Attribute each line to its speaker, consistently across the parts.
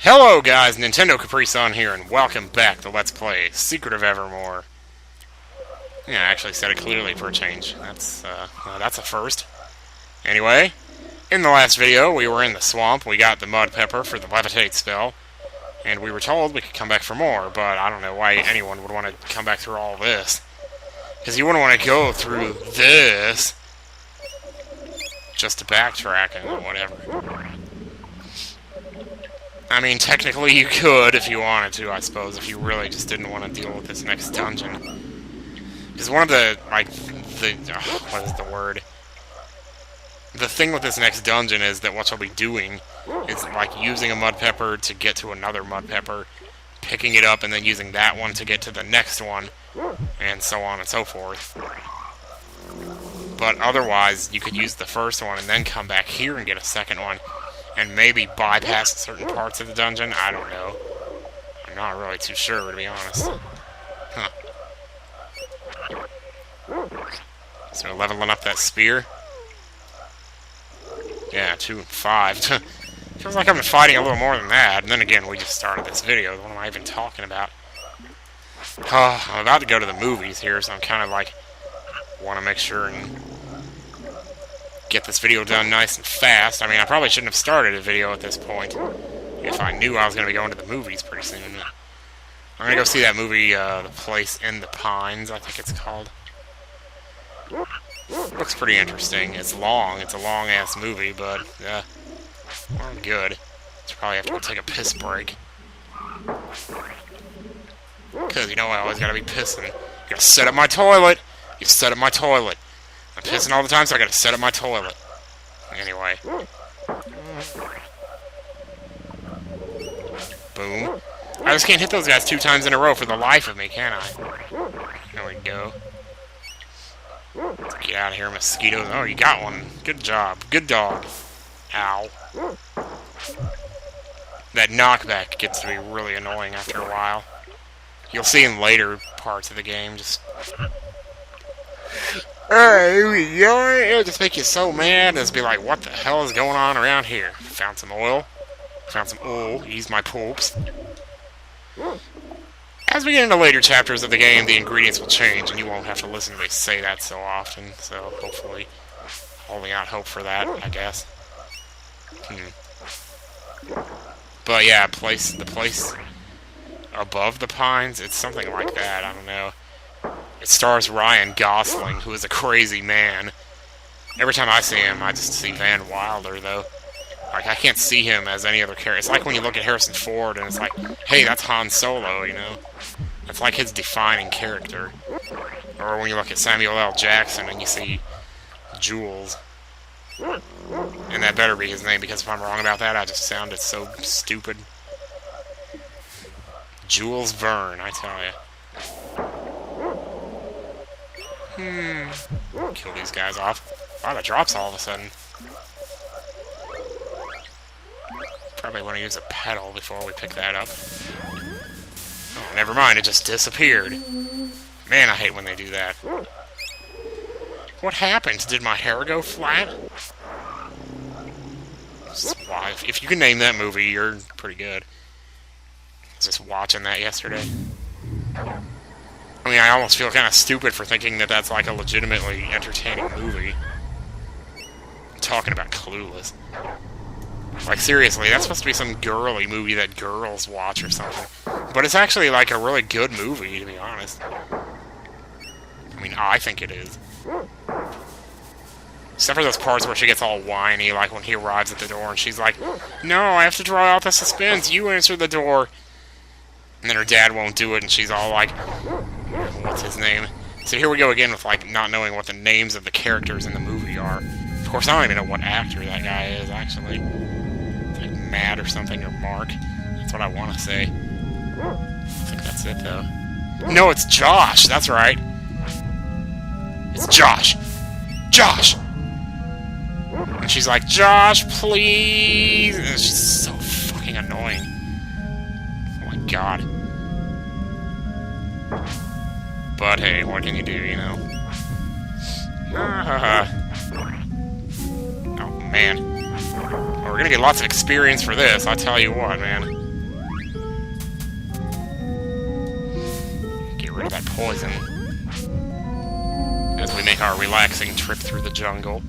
Speaker 1: Hello guys, Nintendo Capri Sun here, and welcome back to Let's Play Secret of Evermore. Yeah, I actually said it clearly for a change. That's a first. Anyway, in the last video, we were in the swamp, we got the mud pepper for the levitate spell, and we were told we could come back for more, but I don't know why anyone would want to come back through all this. Because you wouldn't want to go through this just to backtrack and whatever. I mean, technically you could if you wanted to, I suppose, if you really just didn't want to deal with this next dungeon. Because one of the, what is the word? The thing with this next dungeon is that what you'll be doing is, like, using a mud pepper to get to another mud pepper, picking it up, and then using that one to get to the next one, and so on and so forth. But otherwise, you could use the first one and then come back here and get a second one, and maybe bypass certain parts of the dungeon. I don't know. I'm not really too sure, to be honest. Huh. So leveling up that spear. Yeah, 2 and 5. Feels like I've been fighting a little more than that. And then again, we just started this video. What am I even talking about? I'm about to go to the movies here, so I'm kind of like, want to make sure and get this video done nice and fast. I mean, I probably shouldn't have started a video at this point if I knew I was going to be going to the movies pretty soon. I'm going to go see that movie, The Place in the Pines, I think it's called. Looks pretty interesting. It's long. It's a long-ass movie, but, well, good. Should probably have to go take a piss break. Because, you know, I always gotta be pissing. You gotta set up my toilet! You set up my toilet! I'm pissing all the time, so I gotta set up my toilet. Anyway. Boom. I just can't hit those guys 2 times in a row for the life of me, can I? There we go. Let's get out of here, mosquitoes. Oh, you got one. Good job. Good dog. Ow. That knockback gets to be really annoying after a while. You'll see in later parts of the game, just... It'll just make you so mad, and just be like, what the hell is going on around here? Found some oil. Found some oil. Ease my pulps. As we get into later chapters of the game, the ingredients will change, and you won't have to listen to me say that so often, so hopefully, holding out hope for that, I guess. But yeah, the place above the pines, it's something like that, I don't know. It stars Ryan Gosling, who is a crazy man. Every time I see him, I just see Van Wilder, though. Like, I can't see him as any other character. It's like when you look at Harrison Ford, and it's like, hey, that's Han Solo, you know? That's like his defining character. Or when you look at Samuel L. Jackson, and you see Jules. And that better be his name, because if I'm wrong about that, I just sounded so stupid. Jules Verne, I tell you. Kill these guys off. A lot of drops all of a sudden. Probably want to use a pedal before we pick that up. Oh, never mind, it just disappeared. Man, I hate when they do that. What happened? Did my hair go flat? If you can name that movie, you're pretty good. I was just watching that yesterday. I mean, I almost feel kind of stupid for thinking that that's like a legitimately entertaining movie. I'm talking about Clueless. Like, seriously, that's supposed to be some girly movie that girls watch or something. But it's actually, like, a really good movie, to be honest. I mean, I think it is. Except for those parts where she gets all whiny, like when he arrives at the door and she's like, no, I have to draw out the suspense, you answer the door. And then her dad won't do it, and she's all like, what's his name? So here we go again with, like, not knowing what the names of the characters in the movie are. Of course, I don't even know what actor that guy is, actually. It's like Matt or something, or Mark. That's what I want to say. I think that's it, though. No, it's Josh! That's right! It's Josh! Josh! And she's like, Josh, please! And she's so fucking annoying. Oh my god. But hey, what can you do, you know? Oh, man. Well, we're gonna get lots of experience for this, I tell you what, man. rid of that poison as we make our relaxing trip through the jungle.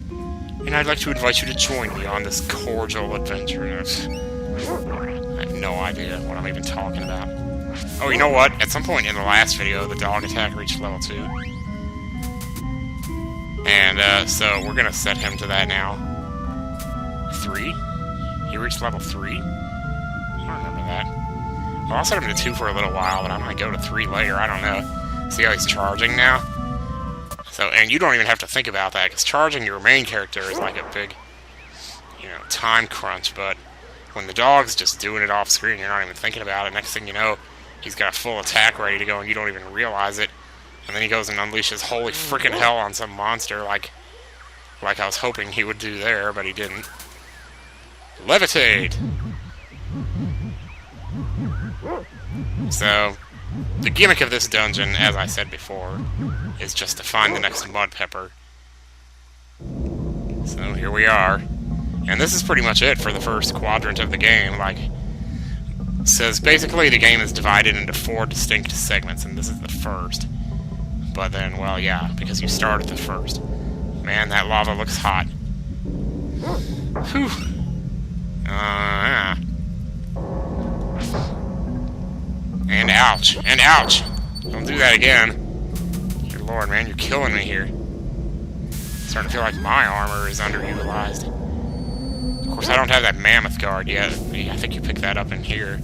Speaker 1: And I'd like to invite you to join me on this cordial adventure. I have no idea what I'm even talking about. Oh, you know what? At some point in the last video, the dog attack reached level 2. And, so we're gonna set him to that now. 3? He reached level 3? I don't remember that. Well, I'll set him to 2 for a little while, but I might go to 3 later. I don't know. See how he's charging now? So, and you don't even have to think about that, because charging your main character is like a big, time crunch, but when the dog's just doing it off screen, you're not even thinking about it. Next thing you know, he's got a full attack ready to go, and you don't even realize it. And then he goes and unleashes holy freaking hell on some monster, like I was hoping he would do there, but he didn't. Levitate! So, the gimmick of this dungeon, as I said before, is just to find the next mud pepper. So here we are. And this is pretty much it for the first quadrant of the game. Says basically the game is divided into 4 distinct segments, and this is the first. But then, well, yeah, because you start at the first. Man, that lava looks hot. Whew. Yeah. And ouch. And ouch! Don't do that again. Good lord, man, you're killing me here. Starting to feel like my armor is underutilized. Of course, I don't have that mammoth guard yet. I think you pick that up in here.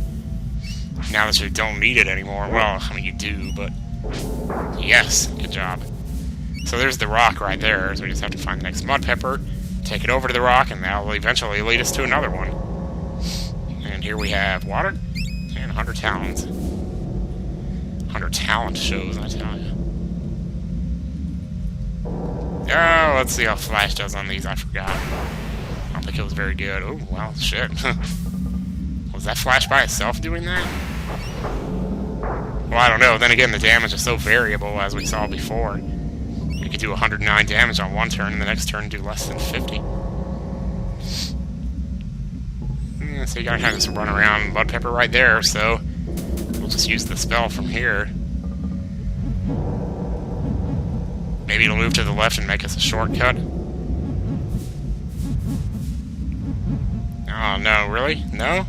Speaker 1: Now that you don't need it anymore. Well, I mean, you do, but... Yes, good job. So there's the rock right there, so we just have to find the next mud pepper, take it over to the rock, and that'll eventually lead us to another one. And here we have water, and 100 talons. 100 talent shows, I tell you. Oh, let's see how Flash does on these, I forgot. I don't think it was very good. Oh, well, shit. Was that Flash by itself doing that? Well, I don't know. Then again, the damage is so variable, as we saw before. You could do 109 damage on one turn, and the next turn do less than 50. So you gotta kind of just run around mud pepper right there, so we'll just use the spell from here. Maybe it'll move to the left and make us a shortcut. Oh, no, really? No?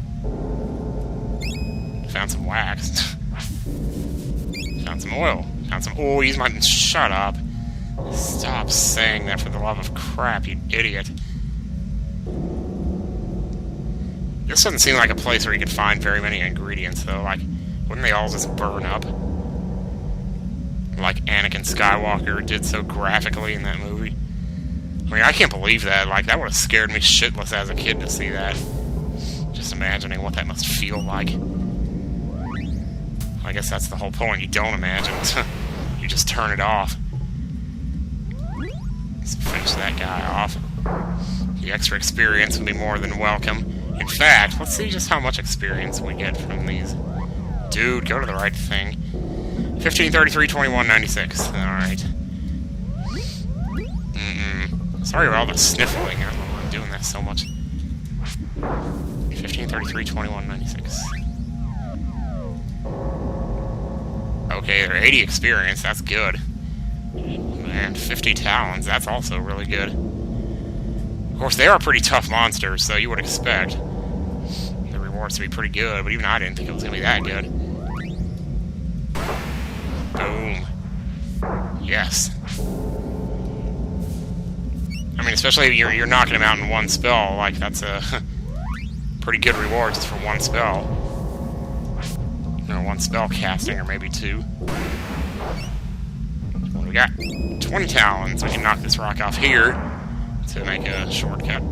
Speaker 1: Found some wax. Found some oil. Found some... Oh, use my... Shut up. Stop saying that for the love of crap, you idiot. This doesn't seem like a place where you could find very many ingredients, though. Like, wouldn't they all just burn up? Like Anakin Skywalker did so graphically in that movie. I mean, I can't believe that. Like, that would have scared me shitless as a kid to see that. Just imagining what that must feel like. I guess that's the whole point. You don't imagine. You just turn it off. Let's finish that guy off. The extra experience would be more than welcome. In fact, let's see just how much experience we get from these. Dude, go to the right thing. 15, 33, 21, 96. Alright. Sorry about all the sniffling. I don't know why I'm doing that so much. 15, 33, 21, 96. Okay, they're 80 experience. That's good. And 50 talons. That's also really good. Of course, they are pretty tough monsters, so you would expect the rewards to be pretty good, but even I didn't think it was going to be that good. Boom. Yes. I mean, especially if you're knocking them out in one spell, like, that's a pretty good reward just for one spell. Or one spell casting, or maybe 2. What do we got? 20 talons. We can knock this rock off here to make a shortcut.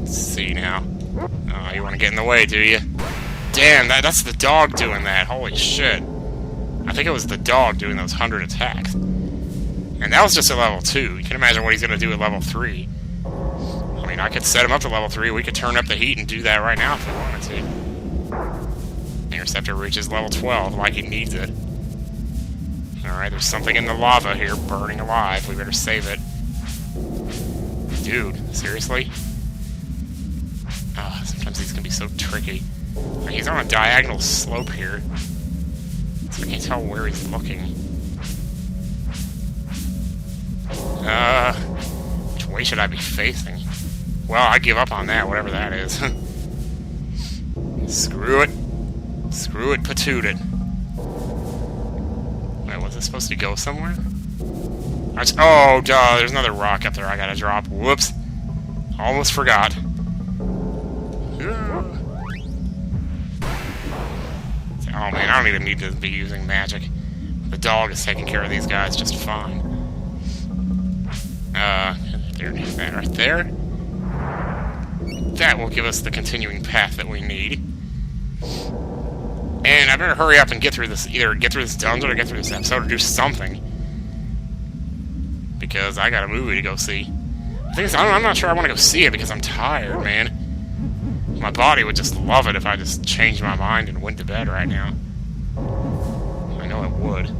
Speaker 1: Let's see now. Oh, you want to get in the way, do you? Damn, that's the dog doing that. Holy shit. I think it was the dog doing those 100 attacks. And that was just at level 2. You can imagine what he's going to do at level 3. I mean, I could set him up to level 3. We could turn up the heat and do that right now if we wanted to. Interceptor reaches level 12 like he needs it. Alright, there's something in the lava here burning alive. We better save it. Dude, seriously? Sometimes these can be so tricky. He's on a diagonal slope here. So I can't tell where he's looking. Which way should I be facing? Well, I give up on that, whatever that is. Screw it. Screw it, patoot it. Wait, was it supposed to go somewhere? Oh, duh, there's another rock up there I gotta drop. Whoops. Almost forgot. Oh man, I don't even need to be using magic. The dog is taking care of these guys just fine. There's that right there. That will give us the continuing path that we need. And I better hurry up and get through this, either get through this dungeon or get through this episode or do something. Because I got a movie to go see. The thing is, I'm not sure I want to go see it because I'm tired, man. My body would just love it if I just changed my mind and went to bed right now. I know it would.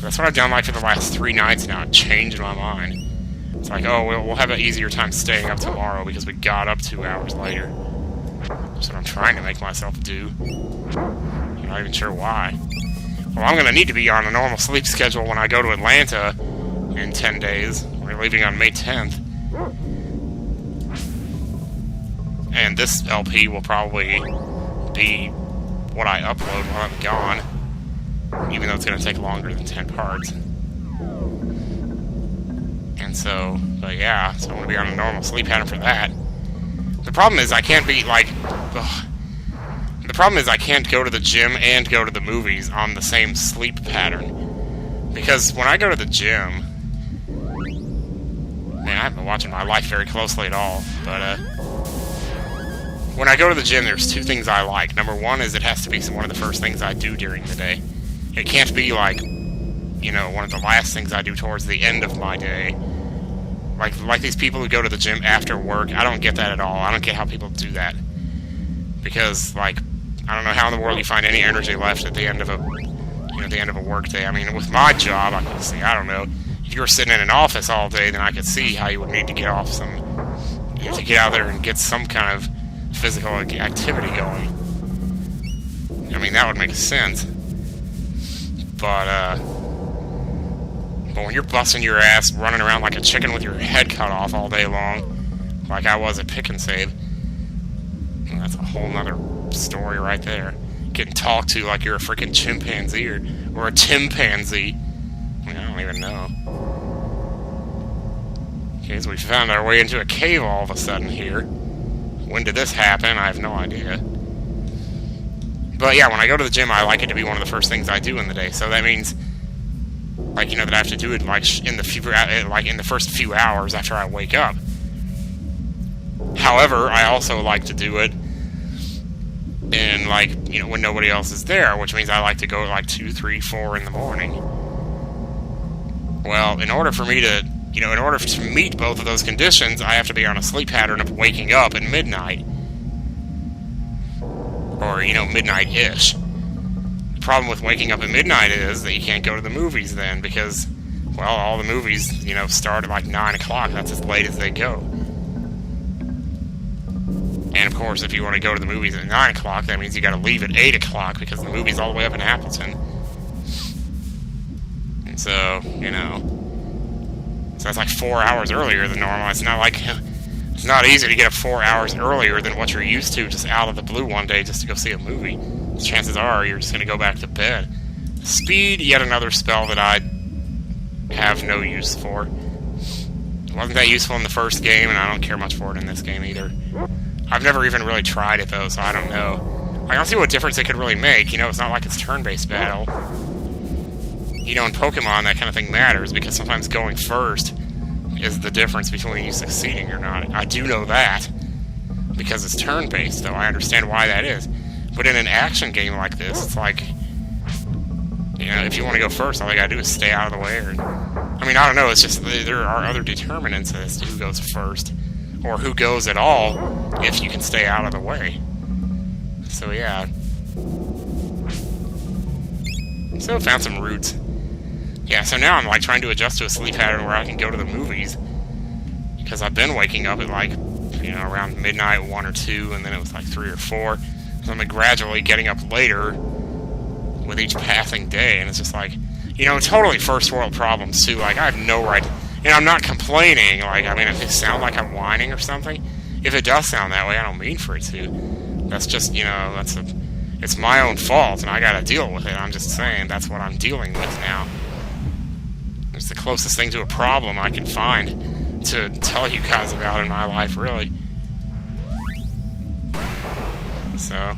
Speaker 1: That's what I've done like for the last 3 nights now, changed my mind. It's like, oh, we'll have an easier time staying up tomorrow because we got up 2 hours later. That's what I'm trying to make myself do. I'm not even sure why. Well, I'm going to need to be on a normal sleep schedule when I go to Atlanta in 10 days. We're leaving on May 10th. And this LP will probably be what I upload while I'm gone. Even though it's going to take longer than 10 parts. And so, but yeah, so I'm going to be on a normal sleep pattern for that. The problem is I can't be, like... Ugh. The problem is I can't go to the gym and go to the movies on the same sleep pattern. Because when I go to the gym... Man, I haven't been watching my life very closely at all, but, when I go to the gym, there's 2 things I like. Number 1 is it has to be one of the first things I do during the day. It can't be, like, you know, one of the last things I do towards the end of my day. Like these people who go to the gym after work, I don't get that at all. I don't get how people do that. Because, like, I don't know how in the world you find any energy left at the end of a, you know, the end of a work day. I mean, with my job, I can see, I don't know, if you were sitting in an office all day, then I could see how you would need to get off some, you know, to get out there and get some kind of physical activity going. I mean, that would make sense. But when you're busting your ass, running around like a chicken with your head cut off all day long, like I was at Pick and Save, that's a whole nother story right there. Getting talked to like you're a freaking chimpanzee or a timpanzee. I mean, I don't even know. Okay, so we found our way into a cave all of a sudden here. When did this happen? I have no idea. But yeah, when I go to the gym, I like it to be one of the first things I do in the day. So that means, like, you know, that I have to do it like in the first few hours after I wake up. However, I also like to do it in, like, you know, when nobody else is there, which means I like to go at like 2, 3, 4 in the morning. Well, in order for me to, you know, in order to meet both of those conditions, I have to be on a sleep pattern of waking up at midnight. Or, you know, midnight-ish. The problem with waking up at midnight is that you can't go to the movies then, because, well, all the movies, you know, start at like 9 o'clock. That's as late as they go. And, of course, if you want to go to the movies at 9 o'clock, that means you gotta leave at 8 o'clock, because the movie's all the way up in Appleton. And so, you know... So that's like 4 hours earlier than normal. It's not like... It's not easy to get up 4 hours earlier than what you're used to just out of the blue one day just to go see a movie. Chances are you're just going to go back to bed. Speed, yet another spell that I have no use for. It wasn't that useful in the first game, and I don't care much for it in this game either. I've never even really tried it, though, so I don't know. I don't see what difference it could really make. You know, it's not like it's turn-based battle. You know, in Pokemon, that kind of thing matters, because sometimes going first is the difference between you succeeding or not. I do know that, because it's turn-based, though. I understand why that is. But in an action game like this, it's like, you know, if you want to go first, all you gotta do is stay out of the way. Or, I mean, I don't know, it's just, there are other determinants as to who goes first, or who goes at all, if you can stay out of the way. So, yeah. So, found some roots. Yeah, so now I'm, like, trying to adjust to a sleep pattern where I can go to the movies. Because I've been waking up at, like, you know, around midnight, 1 or 2, and then it was, like, 3 or 4. So I'm gradually getting up later with each passing day, and it's just like, you know, totally first world problems too. Like, I have no right, and I'm not complaining. Like, I mean, if it sounds like I'm whining or something, if it does sound that way, I don't mean for it to. That's just, you know, it's my own fault, and I gotta deal with it. I'm just saying that's what I'm dealing with now. It's the closest thing to a problem I can find to tell you guys about in my life, really. So,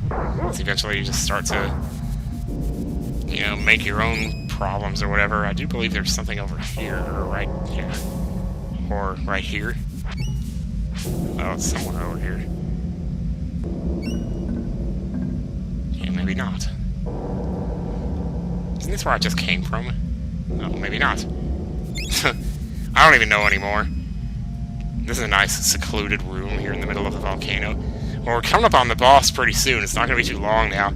Speaker 1: eventually you just start to, you know, make your own problems or whatever. I do believe there's something over here, or right here. Or right here. Oh, it's somewhere over here. Yeah, maybe not. Isn't this where I just came from? Oh, maybe not. I don't even know anymore. This is a nice, secluded room here in the middle of the volcano. Well, we're coming up on the boss pretty soon. It's not going to be too long now.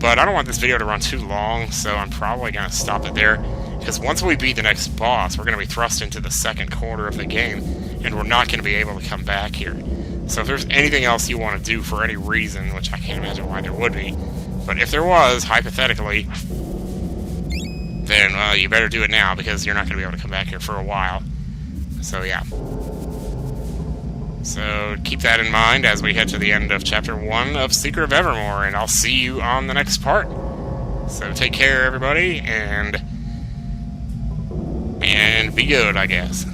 Speaker 1: But I don't want this video to run too long, so I'm probably going to stop it there. Because once we beat the next boss, we're going to be thrust into the second quarter of the game, and we're not going to be able to come back here. So if there's anything else you want to do for any reason, which I can't imagine why there would be, but if there was, hypothetically, then, well, you better do it now, because you're not going to be able to come back here for a while. So, yeah. So, keep that in mind as we head to the end of Chapter 1 of Secret of Evermore, and I'll see you on the next part. So, take care, everybody, and be good, I guess.